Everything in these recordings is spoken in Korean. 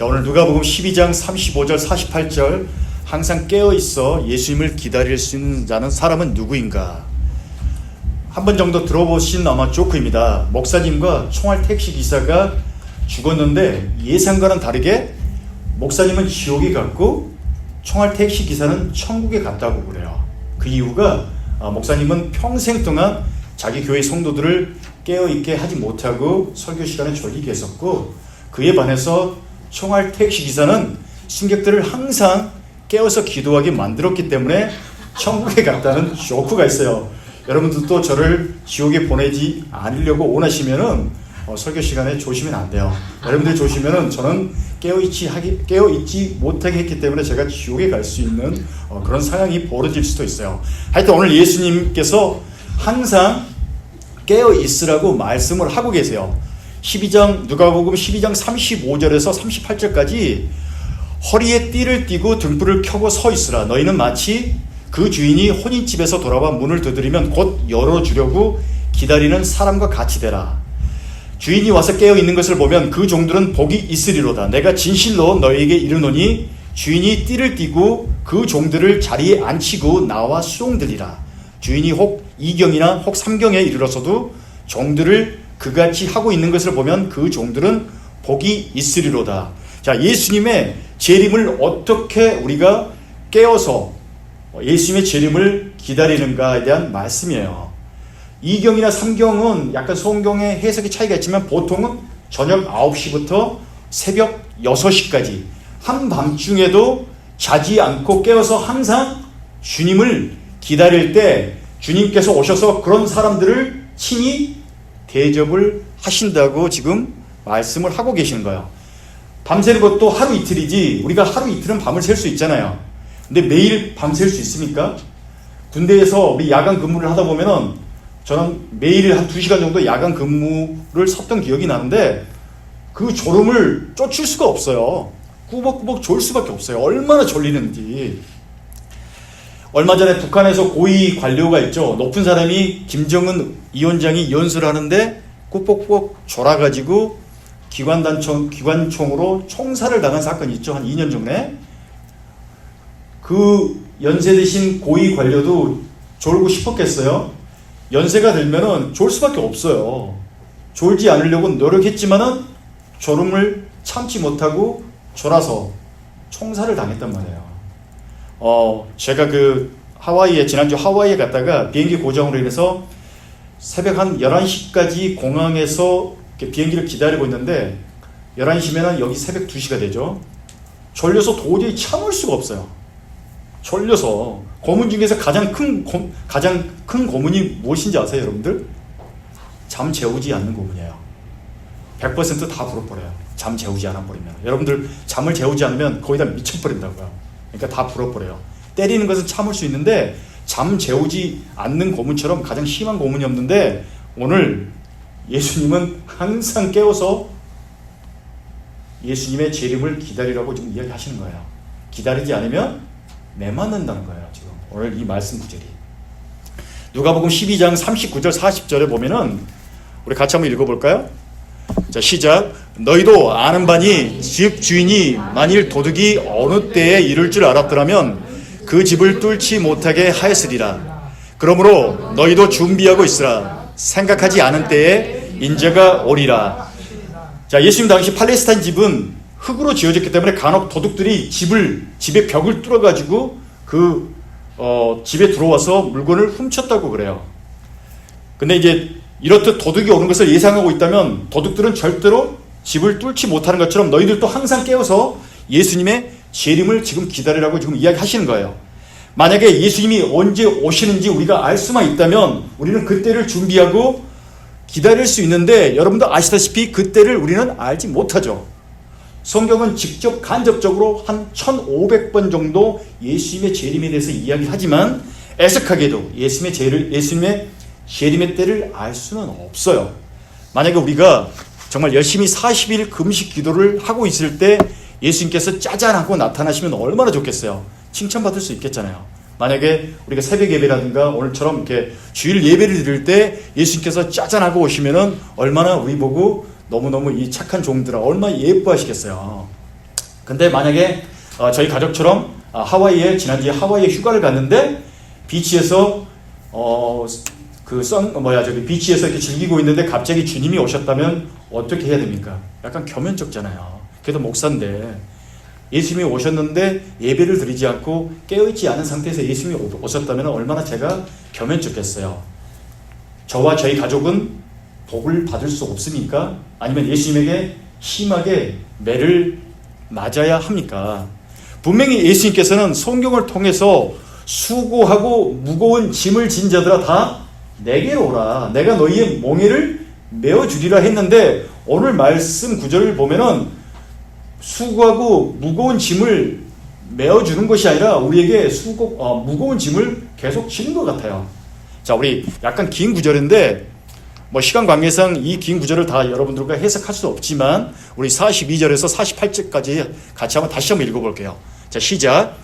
자, 오늘 누가복음 12장 35절 48절 항상 깨어있어 예수님을 기다릴 수 있는 자는 사람은 누구인가? 한 번 정도 들어보신 아마 조크입니다. 목사님과 총알 택시 기사가 죽었는데 예상과는 다르게 목사님은 지옥에 갔고 총알 택시 기사는 천국에 갔다고 그래요. 그 이유가 목사님은 평생 동안 자기 교회 성도들을 깨어있게 하지 못하고 설교 시간에 졸리게 했었고, 그에 반해서 총알 택시 기사는 승객들을 항상 깨어서 기도하게 만들었기 때문에 천국에 갔다는 조크가 있어요. 여러분들도 저를 지옥에 보내지 않으려고 원하시면은 설교 시간에 조심하면 안 돼요. 여러분들 조심하면은 저는 깨어있지 못하게 했기 때문에 제가 지옥에 갈 수 있는 그런 상황이 벌어질 수도 있어요. 하여튼 오늘 예수님께서 항상 깨어있으라고 말씀을 하고 계세요. 누가복음 12장 35절에서 38절까지 허리에 띠를 띠고 등불을 켜고 서 있으라. 너희는 마치 그 주인이 혼인집에서 돌아와 문을 두드리면 곧 열어주려고 기다리는 사람과 같이 되라. 주인이 와서 깨어있는 것을 보면 그 종들은 복이 있으리로다. 내가 진실로 너희에게 이르노니 주인이 띠를 띠고 그 종들을 자리에 앉히고 나와 수용들이라. 주인이 혹 2경이나 혹 3경에 이르러서도 종들을 그같이 하고 있는 것을 보면 그 종들은 복이 있으리로다. 자, 예수님의 재림을 어떻게 우리가 깨어서 예수님의 재림을 기다리는가에 대한 말씀이에요. 2경이나 3경은 약간 성경의 해석의 차이가 있지만 보통은 저녁 9시부터 새벽 6시까지 한밤중에도 자지 않고 깨어서 항상 주님을 기다릴 때 주님께서 오셔서 그런 사람들을 친히 대접을 하신다고 지금 말씀을 하고 계시는 거예요. 밤새는 것도 하루 이틀이지 우리가 하루 이틀은 밤을 샐 수 있잖아요. 근데 매일 밤샐 수 있습니까? 군대에서 우리 야간 근무를 하다 보면은 저는 매일 한 2시간 정도 야간 근무를 섰던 기억이 나는데 그 졸음을 쫓을 수가 없어요. 꾸벅꾸벅 졸 수밖에 없어요. 얼마나 졸리는지. 얼마 전에 북한에서 고위 관료가 있죠. 높은 사람이 김정은 위원장이 연설을 하는데 꾸벅꾸벅 졸아가지고 기관총으로 총살을 당한 사건이 있죠. 한 2년 전에. 그 연세 드신 고위 관료도 졸고 싶었겠어요? 연세가 들면은 졸 수밖에 없어요. 졸지 않으려고 노력했지만은 졸음을 참지 못하고 졸아서 총살을 당했단 말이에요. 제가 지난주 하와이에 갔다가 비행기 고장으로 인해서 새벽 한 11시까지 공항에서 비행기를 기다리고 있는데 11시면은 여기 새벽 2시가 되죠. 졸려서 도저히 참을 수가 없어요. 졸려서. 고문 중에서 가장 큰 고문이 무엇인지 아세요, 여러분들? 잠 재우지 않는 고문이에요. 100% 다 불어버려요. 잠 재우지 않아 버리면. 여러분들 잠을 재우지 않으면 거의 다 미쳐버린다고요. 그러니까 다 불어버려요. 때리는 것은 참을 수 있는데 잠 재우지 않는 고문처럼 가장 심한 고문이 없는데 오늘 예수님은 항상 깨워서 예수님의 재림을 기다리라고 지금 이야기하시는 거예요. 기다리지 않으면 매 맞는다는 거예요. 지금 오늘 이 말씀 구절이 누가복음 12장 39절 40절에 보면은 우리 같이 한번 읽어볼까요? 자, 시작. 너희도 아는 바니 집 주인이 만일 도둑이 어느 때에 이를 줄 알았더라면 그 집을 뚫지 못하게 하였으리라. 그러므로 너희도 준비하고 있으라. 생각하지 않은 때에 인자가 오리라. 자, 예수님 당시 팔레스타인 집은 흙으로 지어졌기 때문에 간혹 도둑들이 집의 벽을 뚫어가지고 집에 들어와서 물건을 훔쳤다고 그래요. 근데 이제 이렇듯 도둑이 오는 것을 예상하고 있다면 도둑들은 절대로 집을 뚫지 못하는 것처럼 너희들도 항상 깨어서 예수님의 재림을 지금 기다리라고 지금 이야기하시는 거예요. 만약에 예수님이 언제 오시는지 우리가 알 수만 있다면 우리는 그때를 준비하고 기다릴 수 있는데 여러분도 아시다시피 그때를 우리는 알지 못하죠. 성경은 직접 간접적으로 한 1500번 정도 예수님의 재림에 대해서 이야기하지만 애석하게도 예수님의 재림의 때를 알 수는 없어요. 만약에 우리가 정말 열심히 40일 금식 기도를 하고 있을 때 예수님께서 짜잔 하고 나타나시면 얼마나 좋겠어요. 칭찬받을 수 있겠잖아요. 만약에 우리가 새벽 예배라든가 오늘처럼 이렇게 주일 예배를 드릴 때 예수님께서 짜잔 하고 오시면은 얼마나 우리 보고 너무너무 이 착한 종들아 얼마나 예뻐하시겠어요. 근데 만약에 저희 가족처럼 지난주에 하와이에 휴가를 갔는데 비치에서 비치에서 이렇게 즐기고 있는데 갑자기 주님이 오셨다면 어떻게 해야 됩니까? 약간 겸연쩍잖아요. 그래도 목사인데 예수님이 오셨는데 예배를 드리지 않고 깨어있지 않은 상태에서 예수님이 오셨다면 얼마나 제가 겸연쩍겠어요. 저와 저희 가족은 복을 받을 수 없습니까? 아니면 예수님에게 심하게 매를 맞아야 합니까? 분명히 예수님께서는 성경을 통해서 수고하고 무거운 짐을 진 자들아 다 내게로 오라. 내가 너희의 몽에를 메어주리라 했는데 오늘 말씀 구절을 보면은 수고하고 무거운 짐을 메어주는 것이 아니라 우리에게 무거운 짐을 계속 지는 것 같아요. 자, 우리 약간 긴 구절인데 시간 관계상 이 긴 구절을 다 여러분들과 해석할 수 없지만 우리 42절에서 48절까지 같이 다시 한번 읽어볼게요. 자, 시작.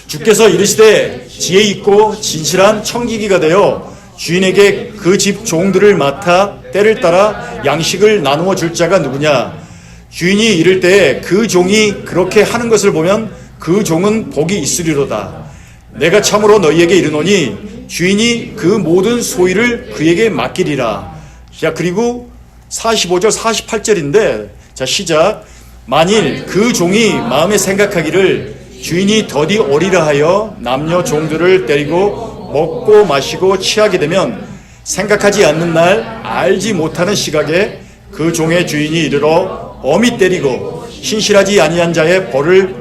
주께서 이르시되 지혜 있고 진실한 청지기가 되어 주인에게 그 집 종들을 맡아 때를 따라 양식을 나누어 줄 자가 누구냐? 주인이 이를 때 그 종이 그렇게 하는 것을 보면 그 종은 복이 있으리로다. 내가 참으로 너희에게 이르노니 주인이 그 모든 소유를 그에게 맡기리라. 자, 그리고 45절 48절인데 자, 시작. 만일 그 종이 마음에 생각하기를 주인이 더디 어리라 하여 남녀 종들을 때리고 먹고 마시고 취하게 되면 생각하지 않는 날 알지 못하는 시각에 그 종의 주인이 이르러 엄히 때리고 신실하지 아니한 자의 벌을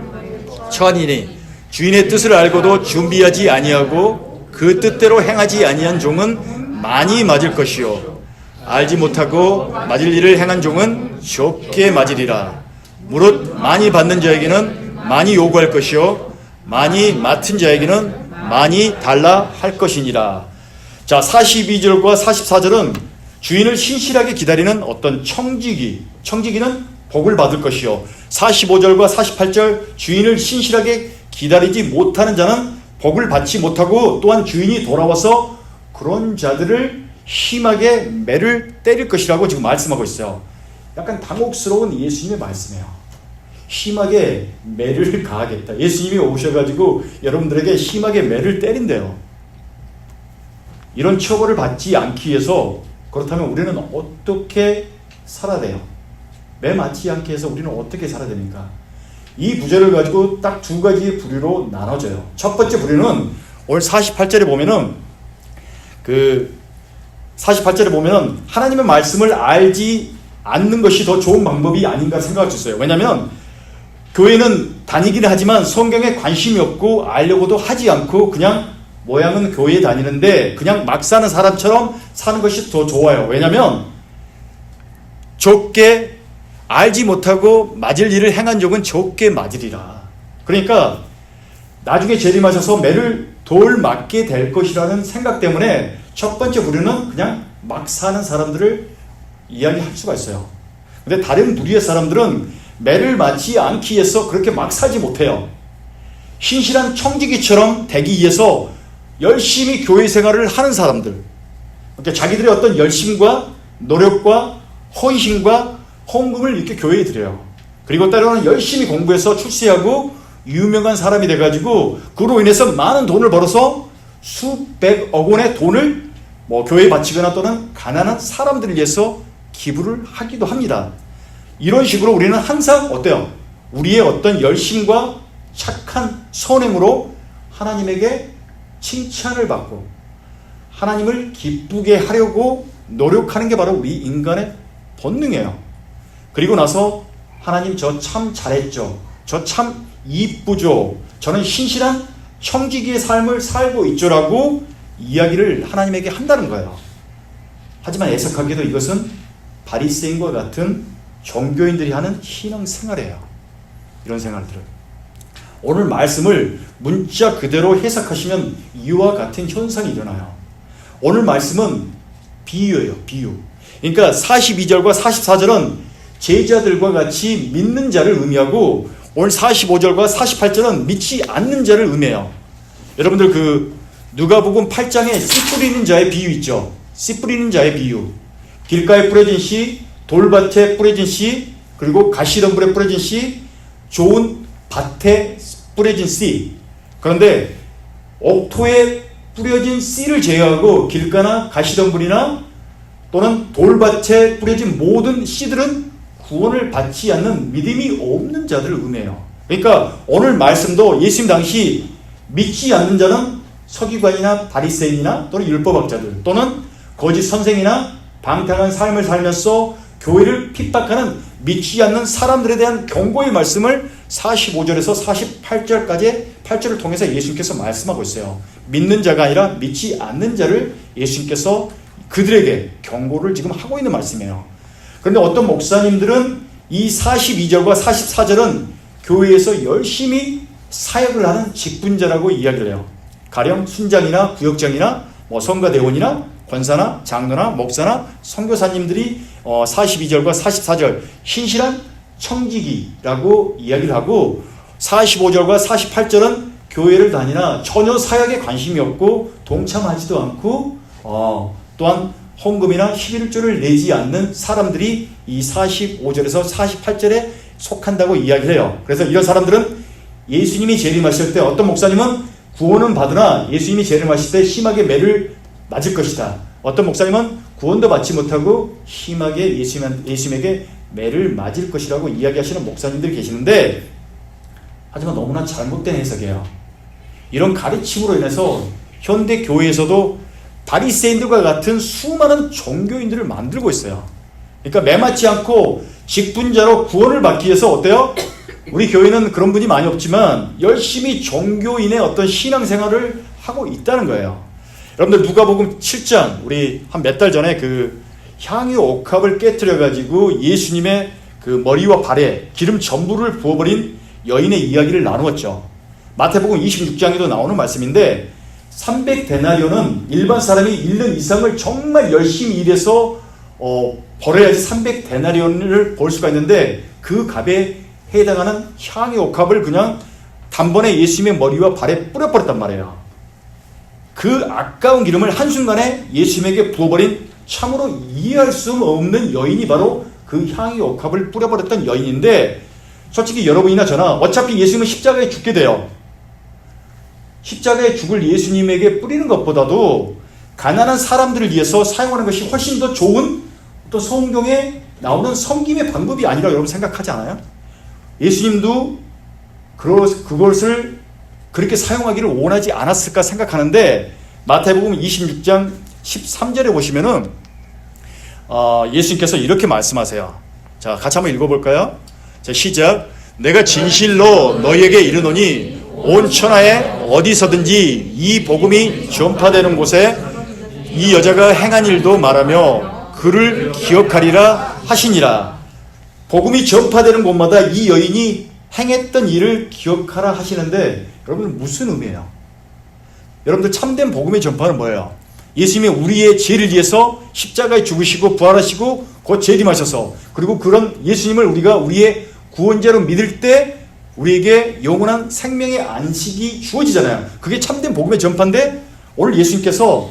처하니니 주인의 뜻을 알고도 준비하지 아니하고 그 뜻대로 행하지 아니한 종은 많이 맞을 것이요 알지 못하고 맞을 일을 행한 종은 적게 맞으리라. 무릇 많이 받는 자에게는 많이 요구할 것이요 많이 맡은 자에게는 많이 달라 할 것이니라. 자, 42절과 44절은 주인을 신실하게 기다리는 어떤 청지기는 복을 받을 것이요 45절과 48절 주인을 신실하게 기다리지 못하는 자는 복을 받지 못하고 또한 주인이 돌아와서 그런 자들을 심하게 매를 때릴 것이라고 지금 말씀하고 있어요. 약간 당혹스러운 예수님의 말씀이에요. 심하게 매를 가하겠다. 예수님이 오셔가지고 여러분들에게 심하게 매를 때린대요. 이런 처벌을 받지 않기 위해서 그렇다면 우리는 어떻게 살아야 돼요? 매 맞지 않게 해서 우리는 어떻게 살아야 됩니까? 이 구절을 가지고 딱 두 가지의 부류로 나눠져요. 첫 번째 부류는 오늘 48절에 보면은 48절에 보면은 하나님의 말씀을 알지 않는 것이 더 좋은 방법이 아닌가 생각할 수 있어요. 왜냐하면 교회는 다니기는 하지만 성경에 관심이 없고 알려고도 하지 않고 그냥 모양은 교회에 다니는데 그냥 막 사는 사람처럼 사는 것이 더 좋아요. 왜냐하면 적게 알지 못하고 맞을 일을 행한 적은 적게 맞으리라. 그러니까 나중에 재림하셔서 매를 덜 맞게 될 것이라는 생각 때문에 첫 번째 부류는 그냥 막 사는 사람들을 이야기할 수가 있어요. 근데 다른 부류의 사람들은 매를 맞지 않기 위해서 그렇게 막 살지 못해요. 신실한 청지기처럼 되기 위해서 열심히 교회 생활을 하는 사람들, 그러니까 자기들의 어떤 열심과 노력과 헌신과 헌금을 이렇게 교회에 드려요. 그리고 때로는 열심히 공부해서 출세하고 유명한 사람이 돼가지고 그로 인해서 많은 돈을 벌어서 수백억 원의 돈을 교회에 바치거나 또는 가난한 사람들을 위해서 기부를 하기도 합니다. 이런 식으로 우리는 항상 어때요? 우리의 어떤 열심과 착한 선행으로 하나님에게 칭찬을 받고 하나님을 기쁘게 하려고 노력하는 게 바로 우리 인간의 본능이에요. 그리고 나서 하나님 저 참 잘했죠. 저 참 이쁘죠. 저는 신실한 청지기의 삶을 살고 있죠라고 이야기를 하나님에게 한다는 거예요. 하지만 애석하게도 이것은 바리새인과 같은 종교인들이 하는 신앙생활이에요. 이런 생활들을. 오늘 말씀을 문자 그대로 해석하시면 이와 같은 현상이 일어나요. 오늘 말씀은 비유예요. 비유. 그러니까 42절과 44절은 제자들과 같이 믿는 자를 의미하고 오늘 45절과 48절은 믿지 않는 자를 의미해요. 여러분들 누가복음 8장에 씨 뿌리는 자의 비유 있죠. 씨 뿌리는 자의 비유. 길가에 뿌려진 씨, 돌밭에 뿌려진 씨, 그리고 가시덤불에 뿌려진 씨, 좋은 밭에 뿌려진 씨. 그런데 옥토에 뿌려진 씨를 제외하고 길가나 가시덤불이나 또는 돌밭에 뿌려진 모든 씨들은 구원을 받지 않는 믿음이 없는 자들을 의미해요. 그러니까 오늘 말씀도 예수님 당시 믿지 않는 자는 서기관이나 바리새인이나 또는 율법학자들 또는 거짓 선생이나 방탕한 삶을 살면서 교회를 핍박하는 믿지 않는 사람들에 대한 경고의 말씀을 45절에서 48절까지 8절을 통해서 예수님께서 말씀하고 있어요. 믿는 자가 아니라 믿지 않는 자를 예수님께서 그들에게 경고를 지금 하고 있는 말씀이에요. 그런데 어떤 목사님들은 이 42절과 44절은 교회에서 열심히 사역을 하는 직분자라고 이야기를 해요. 가령 순장이나 구역장이나 성가대원이나 권사나 장로나 목사나 선교사님들이 42절과 44절 신실한 청지기라고 이야기를 하고 45절과 48절은 교회를 다니나 전혀 사역에 관심이 없고 동참하지도 않고 또한 헌금이나 11조를 내지 않는 사람들이 이 45절에서 48절에 속한다고 이야기를 해요. 그래서 이런 사람들은 예수님이 재림하실 때 어떤 목사님은 구원은 받으나 예수님이 재림하실 때 심하게 매를 맞을 것이다. 어떤 목사님은 구원도 받지 못하고 심하게 예수님에게 매를 맞을 것이라고 이야기하시는 목사님들이 계시는데 하지만 너무나 잘못된 해석이에요. 이런 가르침으로 인해서 현대 교회에서도 바리새인들과 같은 수많은 종교인들을 만들고 있어요. 그러니까 매맞지 않고 직분자로 구원을 받기 위해서 어때요? 우리 교회는 그런 분이 많이 없지만 열심히 종교인의 어떤 신앙생활을 하고 있다는 거예요. 여러분들 누가복음 7장 우리 한 몇 달 전에 그 향유 옥합을 깨뜨려 가지고 예수님의 그 머리와 발에 기름 전부를 부어버린 여인의 이야기를 나누었죠. 마태복음 26장에도 나오는 말씀인데 300데나리온은 일반 사람이 1년 이상을 정말 열심히 일해서 벌어야지 300데나리온을 벌 수가 있는데 그 값에 해당하는 향유 옥합을 그냥 단번에 예수님의 머리와 발에 뿌려버렸단 말이에요. 그 아까운 기름을 한순간에 예수님에게 부어버린 참으로 이해할 수 없는 여인이 바로 그 향유 옥합을 뿌려버렸던 여인인데 솔직히 여러분이나 저나 어차피 예수님은 십자가에 죽게 돼요. 십자가에 죽을 예수님에게 뿌리는 것보다도 가난한 사람들을 위해서 사용하는 것이 훨씬 더 좋은 또 성경에 나오는 섬김의 방법이 아니라 여러분 생각하지 않아요? 예수님도 그것을 그렇게 사용하기를 원하지 않았을까 생각하는데 마태복음 26장 13절에 보시면은 예수님께서 이렇게 말씀하세요. 자, 같이 한번 읽어볼까요? 자, 시작. 내가 진실로 너희에게 이르노니 온 천하에 어디서든지 이 복음이 전파되는 곳에 이 여자가 행한 일도 말하며 그를 기억하리라 하시니라. 복음이 전파되는 곳마다 이 여인이 행했던 일을 기억하라 하시는데 여러분들 무슨 의미예요? 여러분들 참된 복음의 전파는 뭐예요? 예수님이 우리의 죄를 위해서 십자가에 죽으시고 부활하시고 곧 재림하셔서 그리고 그런 예수님을 우리가 우리의 구원자로 믿을 때 우리에게 영원한 생명의 안식이 주어지잖아요. 그게 참된 복음의 전파인데 오늘 예수님께서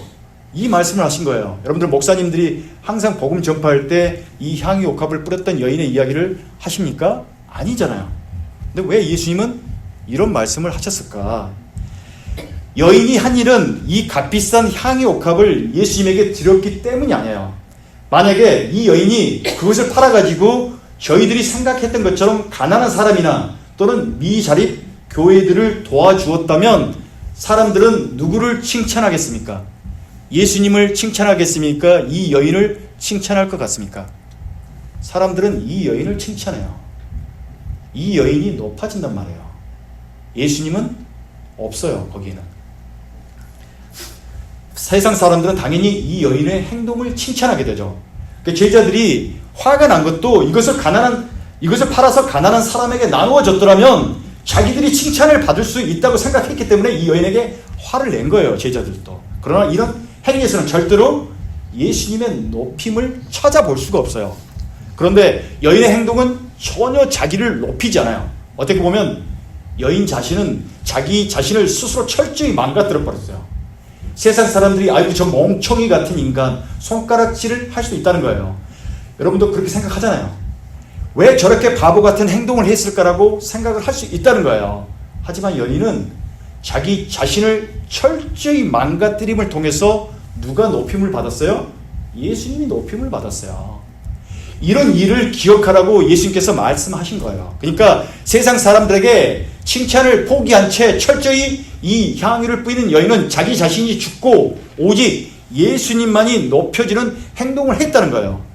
이 말씀을 하신 거예요. 여러분들 목사님들이 항상 복음 전파할 때 이 향유 옥합을 뿌렸던 여인의 이야기를 하십니까? 아니잖아요. 근데 왜 예수님은 이런 말씀을 하셨을까? 여인이 한 일은 이 값비싼 향유 옥합을 예수님에게 드렸기 때문이 아니에요. 만약에 이 여인이 그것을 팔아가지고 저희들이 생각했던 것처럼 가난한 사람이나 또는 미자립 교회들을 도와주었다면 사람들은 누구를 칭찬하겠습니까? 예수님을 칭찬하겠습니까? 이 여인을 칭찬할 것 같습니까? 사람들은 이 여인을 칭찬해요. 이 여인이 높아진단 말이에요. 예수님은 없어요, 거기에는. 세상 사람들은 당연히 이 여인의 행동을 칭찬하게 되죠. 제자들이 화가 난 것도 이것을 팔아서 가난한 사람에게 나누어졌더라면 자기들이 칭찬을 받을 수 있다고 생각했기 때문에 이 여인에게 화를 낸 거예요, 제자들도. 그러나 이런 행위에서는 절대로 예수님의 높임을 찾아볼 수가 없어요. 그런데 여인의 행동은 전혀 자기를 높이지 않아요. 어떻게 보면 여인 자신은 자기 자신을 스스로 철저히 망가뜨려 버렸어요. 세상 사람들이 아이고 저 멍청이 같은 인간 손가락질을 할 수 있다는 거예요. 여러분도 그렇게 생각하잖아요. 왜 저렇게 바보 같은 행동을 했을까라고 생각을 할 수 있다는 거예요. 하지만 여인은 자기 자신을 철저히 망가뜨림을 통해서 누가 높임을 받았어요? 예수님이 높임을 받았어요. 이런 일을 기억하라고 예수님께서 말씀하신 거예요. 그러니까 세상 사람들에게 칭찬을 포기한 채 철저히 이 향유를 뿌리는 여인은 자기 자신이 죽고 오직 예수님만이 높여지는 행동을 했다는 거예요.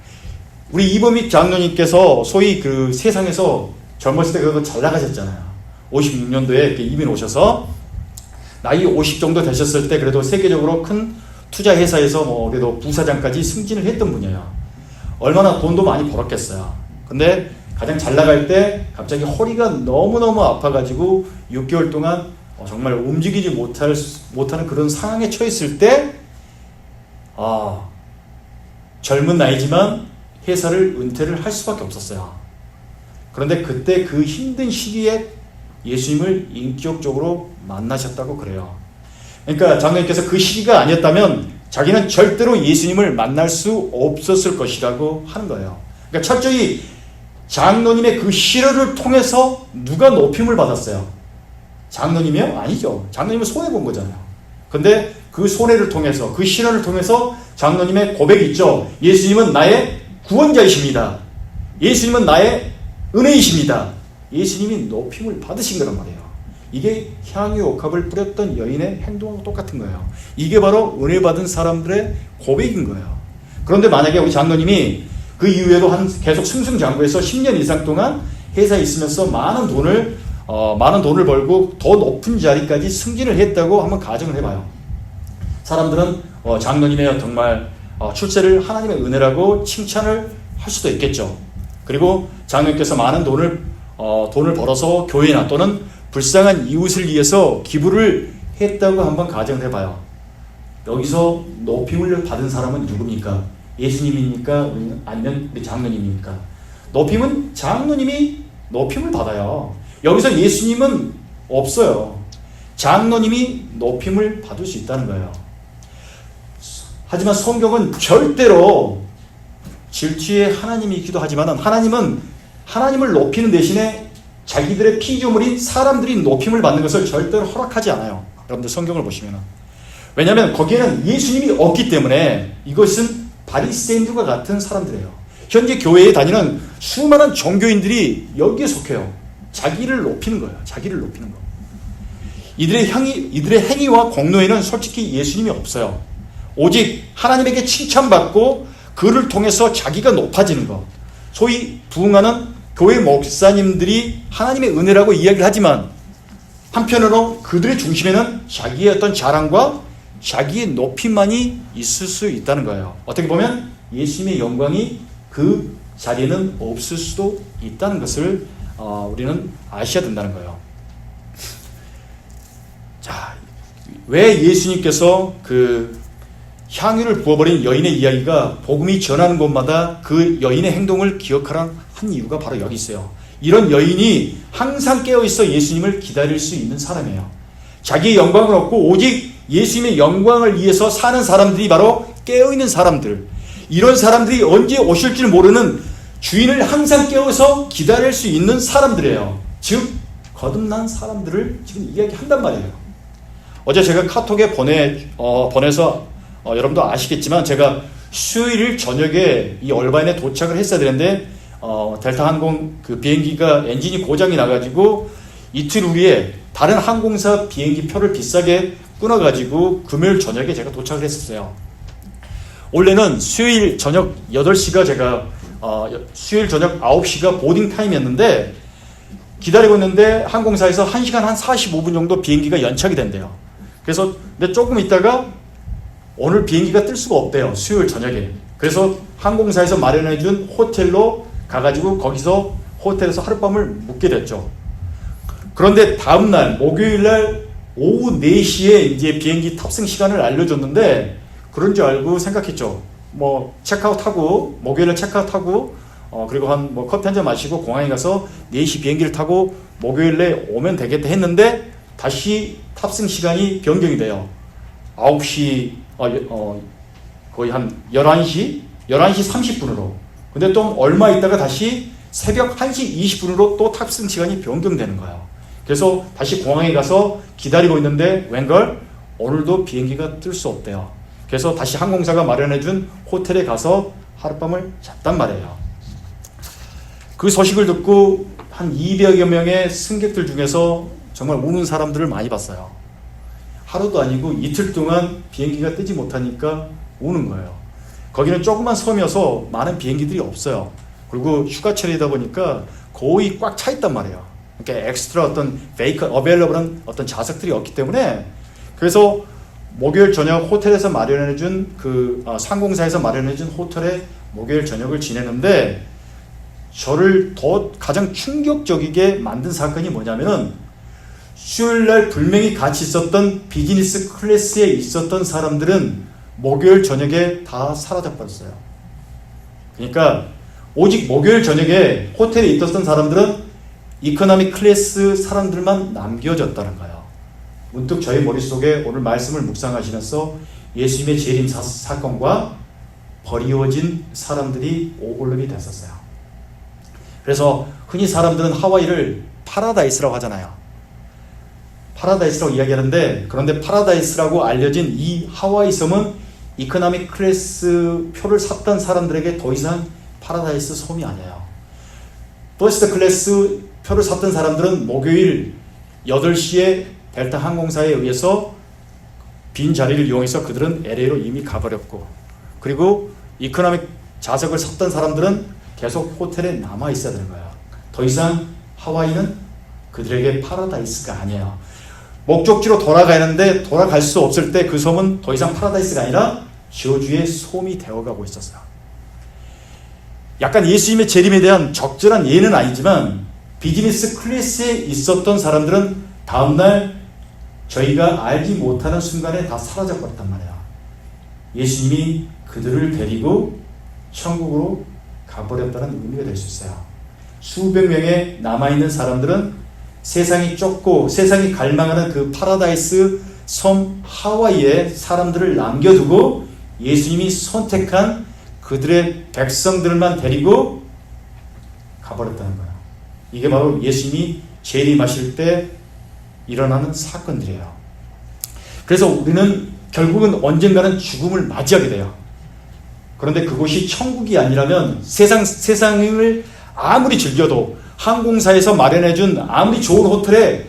우리 이범희 장로님께서 소위 그 세상에서 젊었을 때 그거 잘 나가셨잖아요. 56년도에 이렇게 이민 오셔서 나이 50 정도 되셨을 때 그래도 세계적으로 큰 투자 회사에서 뭐 그래도 부사장까지 승진을 했던 분이에요. 얼마나 돈도 많이 벌었겠어요. 근데 가장 잘 나갈 때 갑자기 허리가 너무너무 아파가지고 6개월 동안 정말 움직이지 못하는 그런 상황에 처했을 때 젊은 나이지만 회사를 은퇴를 할 수밖에 없었어요. 그런데 그때 그 힘든 시기에 예수님을 인격적으로 만나셨다고 그래요. 그러니까 장로님께서 그 시기가 아니었다면 자기는 절대로 예수님을 만날 수 없었을 것이라고 하는 거예요. 그러니까 철저히 장로님의 그 시련을 통해서 누가 높임을 받았어요? 장로님이요? 아니죠. 장로님은 손해본 거잖아요. 근데 그 손해를 통해서, 그 시련을 통해서 장로님의 고백이 있죠. 예수님은 나의 구원자이십니다. 예수님은 나의 은혜이십니다. 예수님이 높임을 받으신 거란 말이에요. 이게 향유 옥합을 뿌렸던 여인의 행동하고 똑같은 거예요. 이게 바로 은혜 받은 사람들의 고백인 거예요. 그런데 만약에 우리 장로님이 그 이후에도 계속 승승장구해서 10년 이상 동안 회사에 있으면서 많은 돈을 벌고 더 높은 자리까지 승진을 했다고 한번 가정을 해봐요. 사람들은 장로님의 정말 출세를 하나님의 은혜라고 칭찬을 할 수도 있겠죠. 그리고 장로님께서 많은 돈을 벌어서 교회나 또는 불쌍한 이웃을 위해서 기부를 했다고 한번 가정을 해봐요. 여기서 높임을 받은 사람은 누굽니까? 예수님입니까? 아니면 우리 장로님입니까? 높임은 장로님이 높임을 받아요. 여기서 예수님은 없어요. 장로님이 높임을 받을 수 있다는 거예요. 하지만 성경은 절대로 질투의 하나님이기도 하지만 하나님은 하나님을 높이는 대신에 자기들의 피조물인 사람들이 높임을 받는 것을 절대로 허락하지 않아요. 여러분들 성경을 보시면. 왜냐하면 거기에는 예수님이 없기 때문에 이것은 바리새인들과 같은 사람들이에요. 현재 교회에 다니는 수많은 종교인들이 여기에 속해요. 자기를 높이는 거예요. 자기를 높이는 거. 이들의 행위와 공로에는 솔직히 예수님이 없어요. 오직 하나님에게 칭찬받고 그를 통해서 자기가 높아지는 것. 소위 부흥하는 교회 목사님들이 하나님의 은혜라고 이야기를 하지만 한편으로 그들의 중심에는 자기의 어떤 자랑과 자기의 높임만이 있을 수 있다는 거예요. 어떻게 보면 예수님의 영광이 그 자리에는 없을 수도 있다는 것을 우리는 아셔야 된다는 거예요. 자, 왜 예수님께서 그 향유를 부어버린 여인의 이야기가 복음이 전하는 곳마다 그 여인의 행동을 기억하라는 한 이유가 바로 여기 있어요. 이런 여인이 항상 깨어있어 예수님을 기다릴 수 있는 사람이에요. 자기의 영광을 얻고 오직 예수님의 영광을 위해서 사는 사람들이 바로 깨어있는 사람들. 이런 사람들이 언제 오실 줄 모르는 주인을 항상 깨어서 기다릴 수 있는 사람들이에요. 즉 거듭난 사람들을 지금 이야기한단 말이에요. 어제 제가 카톡에 보내서 여러분도 아시겠지만 제가 수요일 저녁에 이 얼바인에 도착을 했어야 되는데 델타 항공 그 비행기가 엔진이 고장이 나가지고 이틀 후에 다른 항공사 비행기 표를 비싸게 끊어가지고 금요일 저녁에 제가 도착을 했었어요. 원래는 수요일 저녁 8시가 제가 수요일 저녁 9시가 보딩 타임이었는데 기다리고 있는데 항공사에서 1시간 한 45분 정도 비행기가 연착이 된대요. 그래서 근데 조금 있다가 오늘 비행기가 뜰 수가 없대요. 수요일 저녁에. 그래서 항공사에서 마련해준 호텔로 가가지고 거기서 호텔에서 하룻밤을 묵게 됐죠. 그런데 다음날 목요일날 오후 4시에 이제 비행기 탑승 시간을 알려줬는데 그런 줄 알고 생각했죠. 뭐 체크아웃하고 목요일날 체크아웃하고 그리고 뭐 커피 한잔 마시고 공항에 가서 4시 비행기를 타고 목요일에 오면 되겠다 했는데 다시 탑승 시간이 변경이 돼요. 9시 거의 한 11시 30분으로. 근데 또 얼마 있다가 다시 새벽 1시 20분으로 또 탑승 시간이 변경되는 거예요. 그래서 다시 공항에 가서 기다리고 있는데 웬걸 오늘도 비행기가 뜰 수 없대요. 그래서 다시 항공사가 마련해준 호텔에 가서 하룻밤을 잤단 말이에요. 그 소식을 듣고 한 200여 명의 승객들 중에서 정말 우는 사람들을 많이 봤어요. 하루도 아니고 이틀 동안 비행기가 뜨지 못하니까 우는 거예요. 거기는 조그만 섬이어서 많은 비행기들이 없어요. 그리고 휴가철이다 보니까 거의 꽉 차 있단 말이에요. 그러니까 엑스트라 어떤 베이컨, 어베일러블한 어떤 좌석들이 없기 때문에 그래서 목요일 저녁 호텔에서 마련해준 상공사에서 마련해준 호텔에 목요일 저녁을 지내는데 저를 더 가장 충격적이게 만든 사건이 뭐냐면은 수요일날 분명히 같이 있었던 비즈니스 클래스에 있었던 사람들은 목요일 저녁에 다 사라져버렸어요. 그러니까 오직 목요일 저녁에 호텔에 있었던 사람들은 이코노미 클래스 사람들만 남겨졌다는 거예요. 문득 저희 머릿속에 오늘 말씀을 묵상하시면서 예수님의 재림 사건과 버리워진 사람들이 오글룹이 됐었어요. 그래서 흔히 사람들은 하와이를 파라다이스라고 하잖아요. 파라다이스라고 이야기하는데 그런데 파라다이스라고 알려진 이 하와이 섬은 이코노미 클래스 표를 샀던 사람들에게 더 이상 파라다이스 섬이 아니에요. 퍼스트 클래스 표를 샀던 사람들은 목요일 8시에 델타 항공사에 의해서 빈 자리를 이용해서 그들은 LA로 이미 가버렸고 그리고 이코노미 좌석을 샀던 사람들은 계속 호텔에 남아 있어야 되는 거예요. 더 이상 하와이는 그들에게 파라다이스가 아니에요. 목적지로 돌아가야 하는데 돌아갈 수 없을 때 그 섬은 더 이상 파라다이스가 아니라 저주의 솜이 되어가고 있었어요. 약간 예수님의 재림에 대한 적절한 예는 아니지만 비즈니스 클래스에 있었던 사람들은 다음날 저희가 알지 못하는 순간에 다 사라져버렸단 말이에요. 예수님이 그들을 데리고 천국으로 가버렸다는 의미가 될 수 있어요. 수백 명의 남아있는 사람들은 세상이 좁고 세상이 갈망하는 그 파라다이스 섬 하와이에 사람들을 남겨두고 예수님이 선택한 그들의 백성들만 데리고 가버렸다는 거예요. 이게 바로 예수님이 재림하실 때 일어나는 사건들이에요. 그래서 우리는 결국은 언젠가는 죽음을 맞이하게 돼요. 그런데 그곳이 천국이 아니라면 세상을 아무리 즐겨도 항공사에서 마련해준 아무리 좋은 호텔에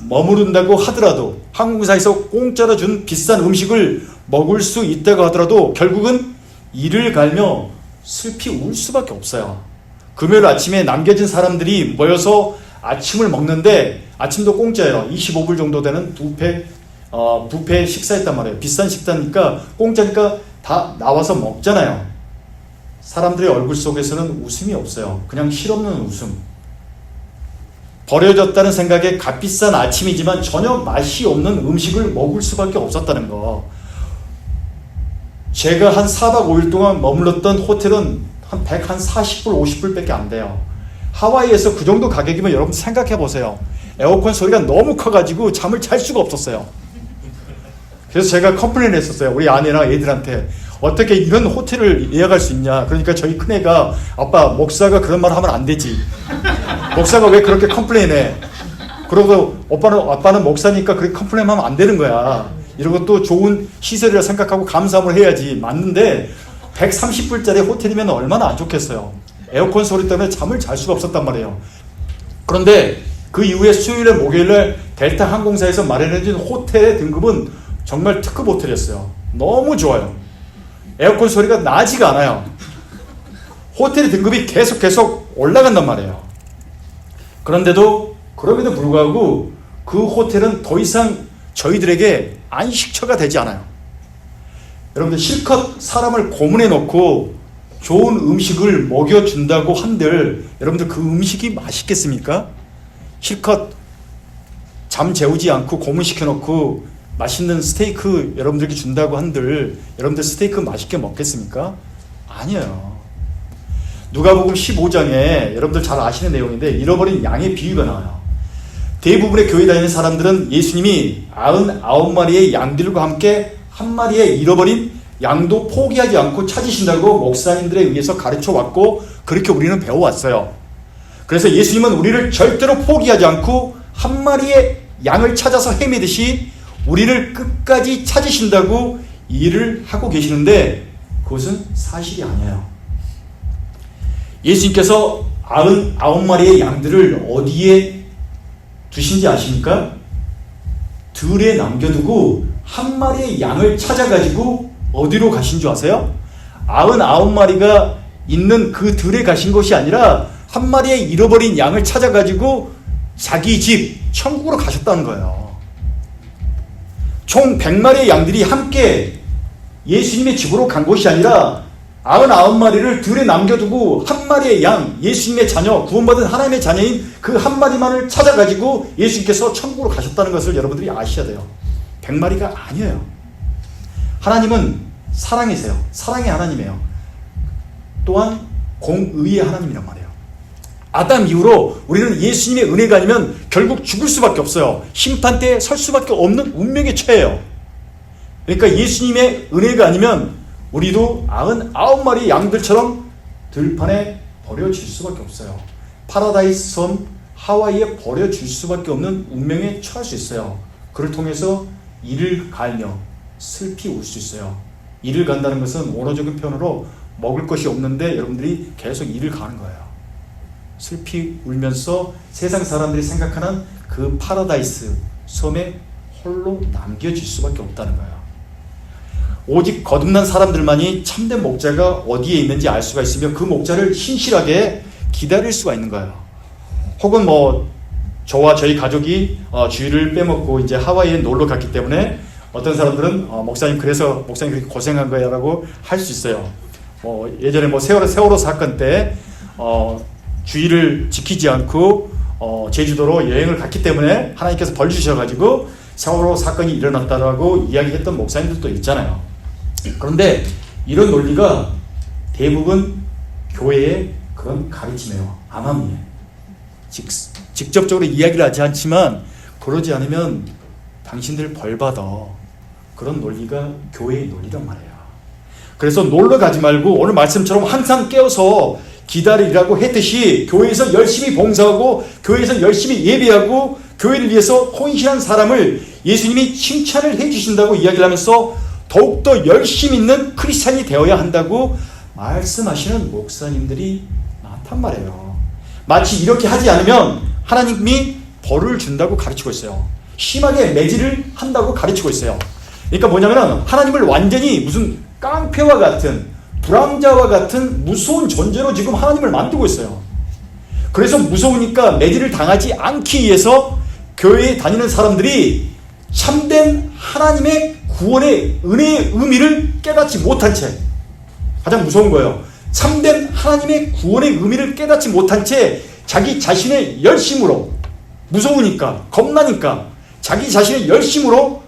머무른다고 하더라도 항공사에서 공짜로 준 비싼 음식을 먹을 수 있다고 하더라도 결국은 이를 갈며 슬피 울 수밖에 없어요. 금요일 아침에 남겨진 사람들이 모여서 아침을 먹는데 아침도 공짜예요. 25불 정도 되는 뷔페 식사했단 말이에요. 비싼 식사니까 공짜니까 다 나와서 먹잖아요. 사람들의 얼굴 속에서는 웃음이 없어요. 그냥 실없는 웃음. 버려졌다는 생각에 값비싼 아침이지만 전혀 맛이 없는 음식을 먹을 수밖에 없었다는 거. 제가 한 4박 5일 동안 머물렀던 호텔은 한 40불, 50불 밖에 안 돼요. 하와이에서 그 정도 가격이면 여러분 생각해 보세요. 에어컨 소리가 너무 커가지고 잠을 잘 수가 없었어요. 그래서 제가 컴플레인 했었어요. 우리 아내랑 애들한테. 어떻게 이런 호텔을 예약할 수 있냐. 그러니까 저희 큰애가 아빠 목사가 그런 말 하면 안 되지. 목사가 왜 그렇게 컴플레인해. 그러고 아빠는 목사니까 그렇게 컴플레인하면 안 되는 거야. 이러고 또 좋은 시설이라 생각하고 감사함을 해야지. 맞는데 130불짜리 호텔이면 얼마나 안 좋겠어요. 에어컨 소리 때문에 잠을 잘 수가 없었단 말이에요. 그런데 그 이후에 수요일에 목요일에 델타 항공사에서 마련해준 호텔의 등급은 정말 특급 호텔이었어요. 너무 좋아요. 에어컨 소리가 나지가 않아요. 호텔의 등급이 계속 올라간단 말이에요. 그런데도 그럼에도 불구하고 그 호텔은 더 이상 저희들에게 안식처가 되지 않아요. 여러분들 실컷 사람을 고문해 놓고 좋은 음식을 먹여준다고 한들 여러분들 그 음식이 맛있겠습니까? 실컷 잠 재우지 않고 고문시켜 놓고 맛있는 스테이크 여러분들께 준다고 한들 여러분들 스테이크 맛있게 먹겠습니까? 아니에요. 누가복음 15장에 여러분들 잘 아시는 내용인데 잃어버린 양의 비유가 나와요. 대부분의 교회 다니는 사람들은 예수님이 99마리의 양들과 함께 한 마리의 잃어버린 양도 포기하지 않고 찾으신다고 목사님들에 의해서 가르쳐 왔고 그렇게 우리는 배워왔어요. 그래서 예수님은 우리를 절대로 포기하지 않고 한 마리의 양을 찾아서 헤매듯이 우리를 끝까지 찾으신다고 일을 하고 계시는데 그것은 사실이 아니에요. 예수님께서 99마리의 양들을 어디에 두신지 아십니까? 들에 남겨두고 한 마리의 양을 찾아가지고 어디로 가신 줄 아세요? 99마리가 있는 그 들에 가신 것이 아니라 한 마리의 잃어버린 양을 찾아가지고 자기 집 천국으로 가셨다는 거예요. 총 100마리의 양들이 함께 예수님의 집으로 간 것이 아니라 99마리를 들에 남겨두고 한 마리의 양, 예수님의 자녀, 구원받은 하나님의 자녀인 그 한 마리만을 찾아가지고 예수님께서 천국으로 가셨다는 것을 여러분들이 아셔야 돼요. 100마리가 아니에요. 하나님은 사랑이세요. 사랑의 하나님이에요. 또한 공의의 하나님이란 말이에요. 아담 이후로 우리는 예수님의 은혜가 아니면 결국 죽을 수밖에 없어요. 심판대에 설 수밖에 없는 운명에 처해요. 그러니까 예수님의 은혜가 아니면 우리도 99마리 양들처럼 들판에 버려질 수밖에 없어요. 파라다이스 섬 하와이에 버려질 수밖에 없는 운명에 처할 수 있어요. 그를 통해서 이를 갈며 슬피 울 수 있어요. 이를 간다는 것은 원어적인 표현으로 먹을 것이 없는데 여러분들이 계속 이를 가는 거예요. 슬피 울면서 세상 사람들이 생각하는 그 파라다이스 섬에 홀로 남겨질 수밖에 없다는 거예요. 오직 거듭난 사람들만이 참된 목자가 어디에 있는지 알 수가 있으며 그 목자를 신실하게 기다릴 수가 있는 거예요. 혹은 저와 저희 가족이 주일을 빼먹고 이제 하와이에 놀러 갔기 때문에 어떤 사람들은 목사님 그래서 목사님 그렇게 고생한 거야 라고 할 수 있어요. 예전에 세월호 사건 때 주의를 지키지 않고 제주도로 여행을 갔기 때문에 하나님께서 벌 주셔가지고 세월호 사건이 일어났다라고 이야기했던 목사님들도 있잖아요. 그런데 이런 논리가 대부분 교회의 그런 가르침이에요. 암암리에. 직접적으로 이야기를 하지 않지만 그러지 않으면 당신들 벌받아. 그런 논리가 교회의 논리란 말이에요. 그래서 놀러 가지 말고 오늘 말씀처럼 항상 깨어서 기다리라고 했듯이 교회에서 열심히 봉사하고 교회에서 열심히 예배하고 교회를 위해서 헌신한 사람을 예수님이 칭찬을 해주신다고 이야기를 하면서 더욱더 열심히 있는 크리스찬이 되어야 한다고 말씀하시는 목사님들이 많단 말이에요. 마치 이렇게 하지 않으면 하나님이 벌을 준다고 가르치고 있어요. 심하게 매질을 한다고 가르치고 있어요. 그러니까 뭐냐면 하나님을 완전히 무슨 깡패와 같은 불황자와 같은 무서운 존재로 지금 하나님을 만들고 있어요. 그래서 무서우니까 매질을 당하지 않기 위해서 교회에 다니는 사람들이 참된 하나님의 구원의 은혜의 의미를 깨닫지 못한 채, 가장 무서운 거예요. 참된 하나님의 구원의 의미를 깨닫지 못한 채 자기 자신의 열심으로, 무서우니까 겁나니까 자기 자신의 열심으로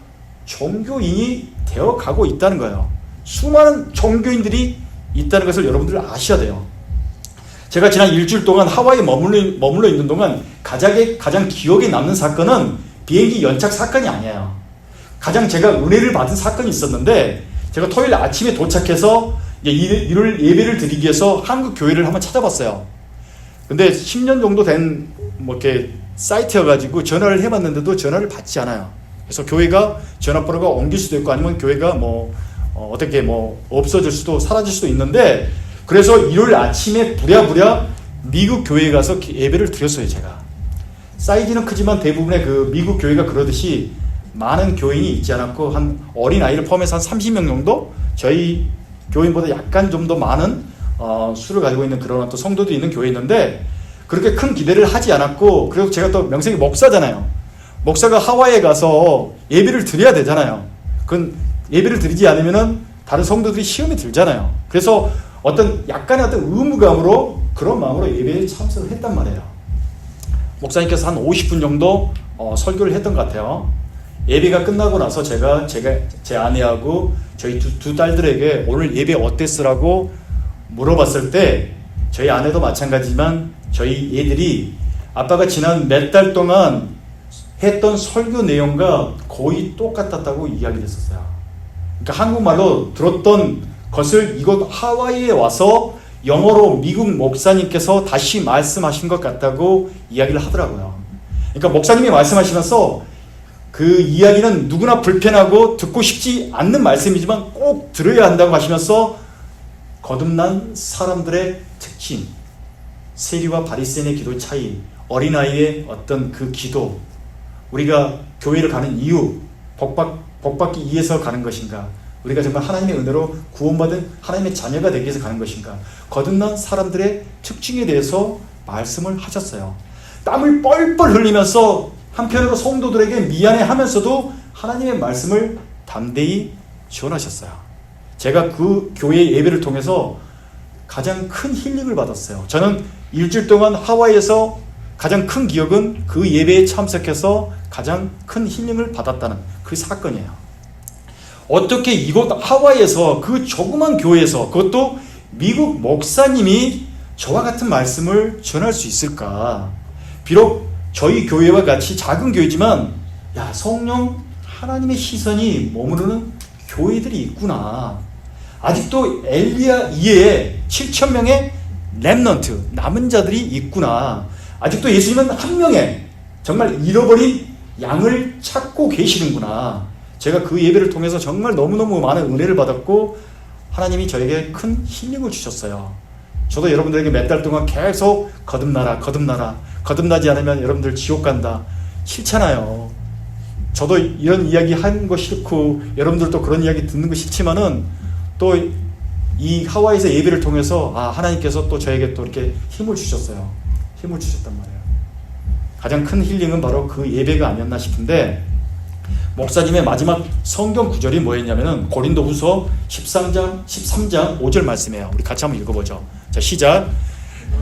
종교인이 되어가고 있다는 거예요. 수많은 종교인들이 있다는 것을 여러분들 아셔야 돼요. 제가 지난 일주일 동안 하와이에 머물러 있는 동안 가장 기억에 남는 사건은 비행기 연착 사건이 아니에요. 가장 제가 은혜를 받은 사건이 있었는데, 제가 토요일 아침에 도착해서 일요일 예배를 드리기 위해서 한국 교회를 한번 찾아봤어요. 근데 10년 정도 된 이렇게 사이트여가지고 전화를 해봤는데도 전화를 받지 않아요. 그래서 교회가 전화번호가 옮길 수도 있고 아니면 교회가 어떻게 없어질 수도 사라질 수도 있는데, 그래서 일요일 아침에 부랴부랴 미국 교회에 가서 예배를 드렸어요. 제가 사이즈는 크지만 대부분의 그 미국 교회가 그러듯이 많은 교인이 있지 않았고 한 어린아이를 포함해서 한 30명 정도, 저희 교인보다 약간 좀 더 많은 수를 가지고 있는 그런 또 성도도 있는 교회였는데, 그렇게 큰 기대를 하지 않았고, 그리고 제가 또 명색이 목사잖아요. 목사가 하와이에 가서 예배를 드려야 되잖아요. 그건 예배를 드리지 않으면은 다른 성도들이 시험에 들잖아요. 그래서 약간의 의무감으로 그런 마음으로 예배에 참석을 했단 말이에요. 목사님께서 한 50분 정도 설교를 했던 것 같아요. 예배가 끝나고 나서 제가 제 아내하고 저희 두 딸들에게 오늘 예배 어땠으라고 물어봤을 때, 저희 아내도 마찬가지지만 저희 애들이 아빠가 지난 몇 달 동안 했던 설교 내용과 거의 똑같았다고 이야기를 했었어요. 그러니까 한국말로 들었던 것을 이곳 하와이에 와서 영어로 미국 목사님께서 다시 말씀하신 것 같다고 이야기를 하더라고요. 그러니까 목사님이 말씀하시면서 그 이야기는 누구나 불편하고 듣고 싶지 않는 말씀이지만 꼭 들어야 한다고 하시면서 거듭난 사람들의 특징, 세리와 바리새인의 기도 차이, 어린아이의 어떤 그 기도, 우리가 교회를 가는 이유, 복받기 위해서 가는 것인가, 우리가 정말 하나님의 은혜로 구원받은 하나님의 자녀가 되기 위해서 가는 것인가, 거듭난 사람들의 특징에 대해서 말씀을 하셨어요. 땀을 뻘뻘 흘리면서 한편으로 성도들에게 미안해하면서도 하나님의 말씀을 담대히 전하셨어요. 제가 그 교회 예배를 통해서 가장 큰 힐링을 받았어요. 저는 일주일 동안 하와이에서 가장 큰 기억은 그 예배에 참석해서 가장 큰 힐링을 받았다는 그 사건이에요. 어떻게 이곳 하와이에서 그 조그만 교회에서, 그것도 미국 목사님이 저와 같은 말씀을 전할 수 있을까? 비록 저희 교회와 같이 작은 교회지만 성령 하나님의 시선이 머무르는 교회들이 있구나. 아직도 엘리야 이외에 7,000명의 렘넌트, 남은 자들이 있구나. 아직도 예수님은 한 명의 정말 잃어버린 양을 찾고 계시는구나. 제가 그 예배를 통해서 정말 너무너무 많은 은혜를 받았고 하나님이 저에게 큰 힐링을 주셨어요. 저도 여러분들에게 몇 달 동안 계속 거듭나라, 거듭나라, 거듭나지 않으면 여러분들 지옥 간다. 싫잖아요. 저도 이런 이야기 하는 거 싫고 여러분들도 그런 이야기 듣는 거 싫지만은 또 이 하와이에서 예배를 통해서 하나님께서 또 저에게 또 이렇게 힘을 주셨어요. 힘을 주셨단 말이에요. 가장 큰 힐링은 바로 그 예배가 아니었나 싶은데, 목사님의 마지막 성경 구절이 뭐였냐면은 고린도후서 13장 5절 말씀이에요. 우리 같이 한번 읽어보죠. 자, 시작.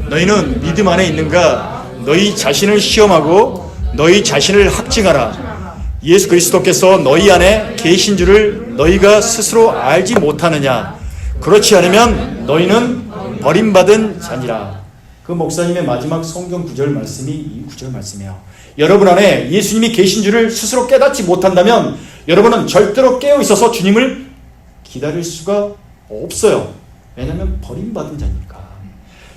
너희는 믿음 안에 있는가? 너희 자신을 시험하고 너희 자신을 학증하라. 예수 그리스도께서 너희 안에 계신 줄을 너희가 스스로 알지 못하느냐? 그렇지 않으면 너희는 버림받은 자니라. 그 목사님의 마지막 성경 구절 말씀이 이 구절 말씀이에요. 여러분 안에 예수님이 계신 줄을 스스로 깨닫지 못한다면 여러분은 절대로 깨어 있어서 주님을 기다릴 수가 없어요. 왜냐하면 버림받은 자니까.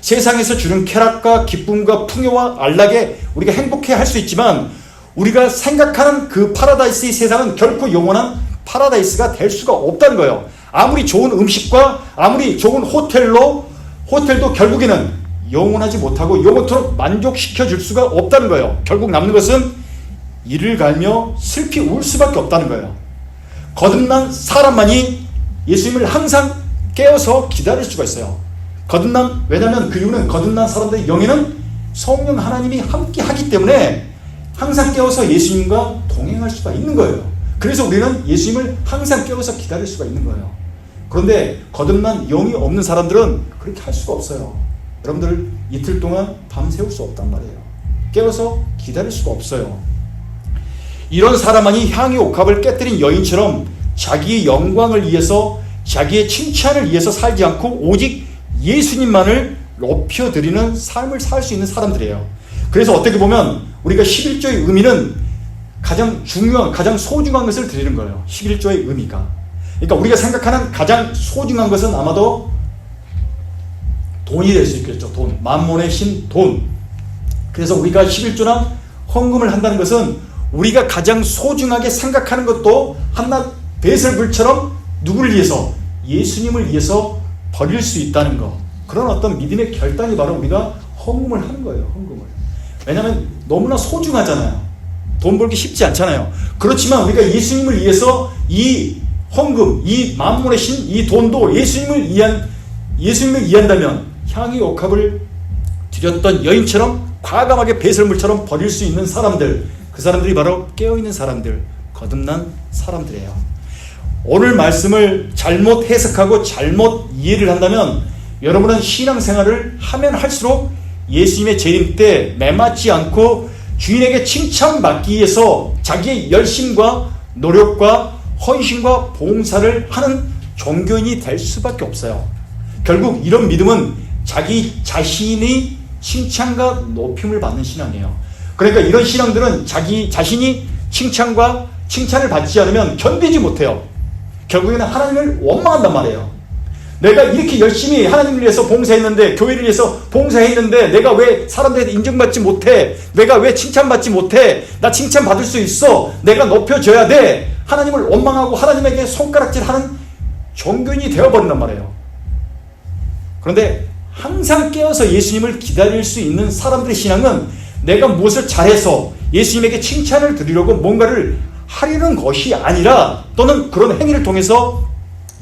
세상에서 주는 쾌락과 기쁨과 풍요와 안락에 우리가 행복해 할 수 있지만 우리가 생각하는 그 파라다이스의 세상은 결코 영원한 파라다이스가 될 수가 없다는 거예요. 아무리 좋은 음식과 아무리 좋은 호텔도 결국에는 영원하지 못하고 영원토록 만족시켜 줄 수가 없다는 거예요. 결국 남는 것은 이를 갈며 슬피 울 수밖에 없다는 거예요. 거듭난 사람만이 예수님을 항상 깨어서 기다릴 수가 있어요. 왜냐하면 그 이유는 거듭난 사람들의 영에는 성령 하나님이 함께 하기 때문에 항상 깨어서 예수님과 동행할 수가 있는 거예요. 그래서 우리는 예수님을 항상 깨어서 기다릴 수가 있는 거예요. 그런데 거듭난 영이 없는 사람들은 그렇게 할 수가 없어요. 여러분들 이틀 동안 밤새울 수 없단 말이에요. 깨어서 기다릴 수가 없어요. 이런 사람만이 향유 옥합을 깨뜨린 여인처럼 자기의 영광을 위해서, 자기의 칭찬을 위해서 살지 않고 오직 예수님만을 높여드리는 삶을 살 수 있는 사람들이에요. 그래서 어떻게 보면 우리가 11조의 의미는 가장 중요한, 가장 소중한 것을 드리는 거예요. 11조의 의미가. 그러니까 우리가 생각하는 가장 소중한 것은 아마도 돈이 될 수 있겠죠. 돈. 만몬의 신 돈. 그래서 우리가 11조나 헌금을 한다는 것은 우리가 가장 소중하게 생각하는 것도 한낱 배설물처럼 누구를 위해서? 예수님을 위해서 버릴 수 있다는 것. 그런 어떤 믿음의 결단이 바로 우리가 헌금을 하는 거예요. 헌금을. 왜냐하면 너무나 소중하잖아요. 돈 벌기 쉽지 않잖아요. 그렇지만 우리가 예수님을 위해서 이 헌금, 이 만물의 신, 이 돈도 예수님을 이해한다면 향유 옥합을 드렸던 여인처럼 과감하게 배설물처럼 버릴 수 있는 사람들, 그 사람들이 바로 깨어있는 사람들, 거듭난 사람들이에요. 오늘 말씀을 잘못 해석하고 잘못 이해를 한다면 여러분은 신앙생활을 하면 할수록 예수님의 재림 때 매맞지 않고 주인에게 칭찬받기 위해서 자기의 열심과 노력과 헌신과 봉사를 하는 종교인이 될 수밖에 없어요. 결국 이런 믿음은 자기 자신이 칭찬과 높임을 받는 신앙이에요. 그러니까 이런 신앙들은 자기 자신이 칭찬을 받지 않으면 견디지 못해요. 결국에는 하나님을 원망한단 말이에요. 내가 이렇게 열심히 하나님을 위해서 봉사했는데, 교회를 위해서 봉사했는데 내가 왜 사람들한테 인정받지 못해? 내가 왜 칭찬받지 못해? 나 칭찬받을 수 있어. 내가 높여줘야 돼. 하나님을 원망하고 하나님에게 손가락질하는 종교인이 되어버린단 말이에요. 그런데 항상 깨어서 예수님을 기다릴 수 있는 사람들의 신앙은 내가 무엇을 잘해서 예수님에게 칭찬을 드리려고 뭔가를 하려는 것이 아니라, 또는 그런 행위를 통해서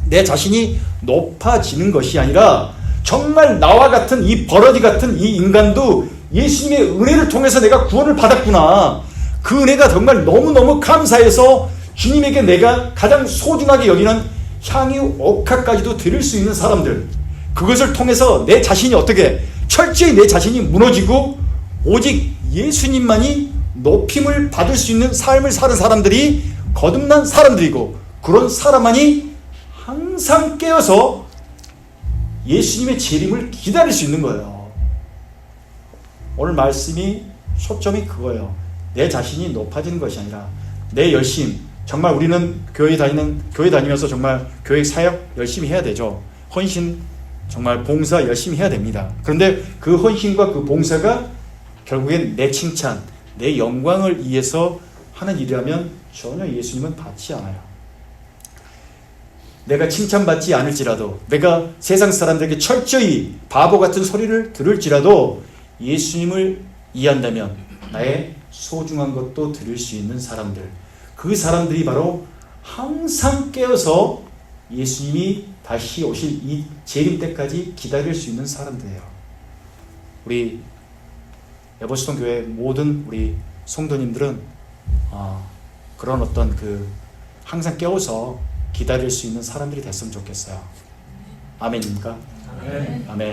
내 자신이 높아지는 것이 아니라, 정말 나와 같은 이 버러지 같은 이 인간도 예수님의 은혜를 통해서 내가 구원을 받았구나, 그 은혜가 정말 너무너무 감사해서 주님에게 내가 가장 소중하게 여기는 향유 옥합까지도 드릴 수 있는 사람들, 그것을 통해서 내 자신이 어떻게 철저히 내 자신이 무너지고 오직 예수님만이 높임을 받을 수 있는 삶을 사는 사람들이 거듭난 사람들이고, 그런 사람만이 항상 깨어서 예수님의 재림을 기다릴 수 있는 거예요. 오늘 말씀이 초점이 그거예요. 내 자신이 높아지는 것이 아니라 내 열심. 정말 우리는 교회 다니면서 정말 교회 사역 열심히 해야 되죠. 헌신, 정말 봉사 열심히 해야 됩니다. 그런데 그 헌신과 그 봉사가 결국엔 내 칭찬, 내 영광을 위해서 하는 일이라면 전혀 예수님은 받지 않아요. 내가 칭찬받지 않을지라도, 내가 세상 사람들에게 철저히 바보 같은 소리를 들을지라도 예수님을 이해한다면 나의 소중한 것도 들을 수 있는 사람들, 그 사람들이 바로 항상 깨어서 예수님이 다시 오실 이 재림 때까지 기다릴 수 있는 사람들이에요. 우리 에버시톤 교회 모든 우리 성도님들은 그런 어떤 항상 깨워서 기다릴 수 있는 사람들이 됐으면 좋겠어요. 아멘입니까? 아멘. 아멘.